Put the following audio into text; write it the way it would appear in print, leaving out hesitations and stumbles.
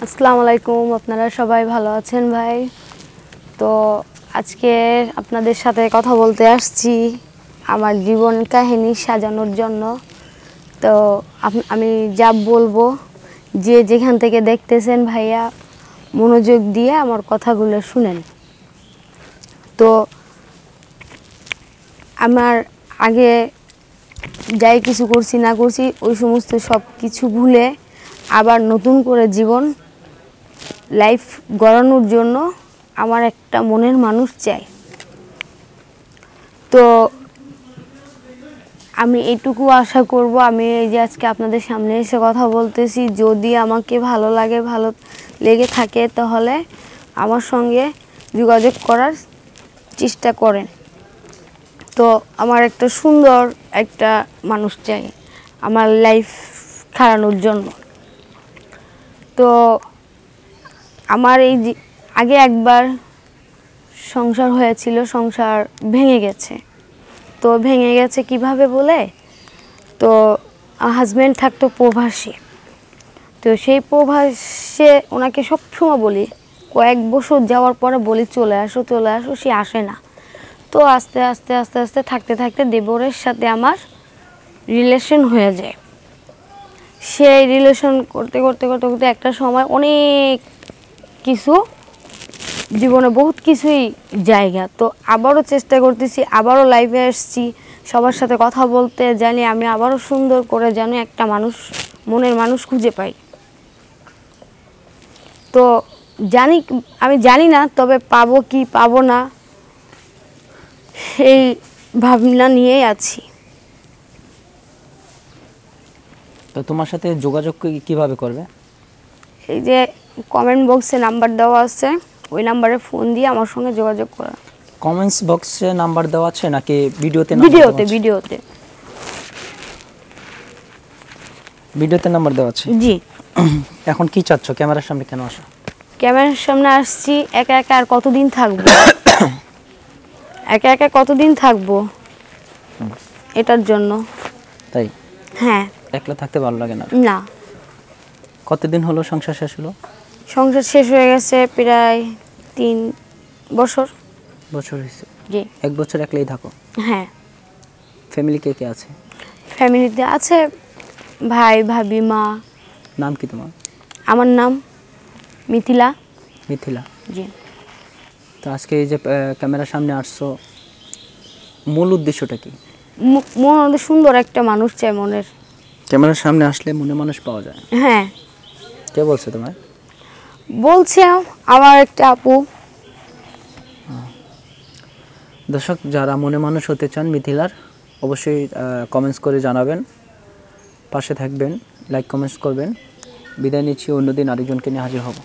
আসসালামু আলাইকুম, আপনারা সবাই ভালো আছেন ভাই? তো আজকে আপনাদের সাথে কথা বলতে আসছি আমার জীবন কাহিনী সাজানোর জন্য। তো আমি যা বলবো, যে যেখান থেকে দেখতেছেন ভাইয়া মনোযোগ দিয়ে আমার কথাগুলো শুনেন। তো আমার আগে যাই কিছু করছি না করছি ওই সমস্ত সব কিছু ভুলে আবার নতুন করে জীবন লাইফ গড়ানোর জন্য আমার একটা মনের মানুষ চাই। তো আমি এইটুকু আশা করব, আমি এই যে আজকে আপনাদের সামনে এসে কথা বলতেছি, যদি আমাকে ভালো লেগে থাকে তাহলে আমার সঙ্গে যোগাযোগ করার চেষ্টা করেন। তো আমার একটা সুন্দর একটা মানুষ চাই আমার লাইফ খাড়ানোর জন্য। তো আমার এই আগে একবার সংসার হয়েছিল, সংসার ভেঙে গেছে। তো ভেঙে গেছে কিভাবে বলে, তো হাজব্যান্ড থাকতো প্রবাসে। তো সেই প্রবাসে ওনাকে সবসময় বলি, কয়েক বছর যাওয়ার পরে বলি চলে আসো চলে আসো, সে আসে না। তো আস্তে আস্তে আস্তে আস্তে থাকতে থাকতে দেবরের সাথে আমার রিলেশন হয়ে যায়। সেই রিলেশন করতে করতে করতে করতে একটা সময় অনেক কিছু জীবনে বহুত কিছুই জায়গা। তো আবারও চেষ্টা করতেছি, আবারও লাইভে আসছি সবার সাথে কথা বলতে, জানি আমি আবারও সুন্দর করে যেন একটা মানুষ, মনের মানুষ খুঁজে পাই। তো আমি জানি না তবে পাবো কি পাবো না এই ভাবনা নিয়েই আছি। তো তোমার সাথে যোগাযোগ কিভাবে করবে? এই যে কমেন্ট বক্সে নাম্বার দেওয়া আছে, ওই নাম্বারে ফোন দিয়ে আমার সঙ্গে যোগাযোগ করা। কমেন্টস বক্সে নাম্বার দেওয়া আছে নাকি ভিডিওতে? ভিডিওতে নাম্বার দেওয়া আছে। জি। এখন কি চাচ্ছ? ক্যামেরার সামনে কেন আসো? ক্যামেরার সামনে আসছি একা একা আর কতদিন থাকবো একা একা কতদিন থাকবো এটার জন্য। তাই? হ্যাঁ। একলা থাকতে ভালো লাগে না? না। কতদিন হলো সংসার শেষ হলো? সংসার শেষ হয়ে গেছে প্রায় 3 বছর। বছর হয়েছে? জি। 1 বছর একলাই থাকো? হ্যাঁ। ফ্যামিলি কে কে আছে? ফ্যামিলিতে আছে ভাই, ভাবি, মা। নাম কি তোমার? আমার নাম মিথিলা। মিথিলা? জি। তো আজকে এই যে ক্যামেরার সামনে আসছো, মূল উদ্দেশ্যটা কি? মনে সুন্দর একটা মানুষ চাই মনের। ক্যামেরার সামনে আসলে মনে মানুষ পাওয়া যায়? হ্যাঁ। কে বলছে তোমায়? বলছে আমার একটা আপু। দর্শক, যারা মনে মানুষ হতে চান মিথিলার, অবশ্যই কমেন্টস করে জানাবেন, পাশে থাকবেন, লাইক কমেন্টস করবেন। বিদায় নিচ্ছি, অন্যদিন আরেকজনকে নিয়ে হাজির হব।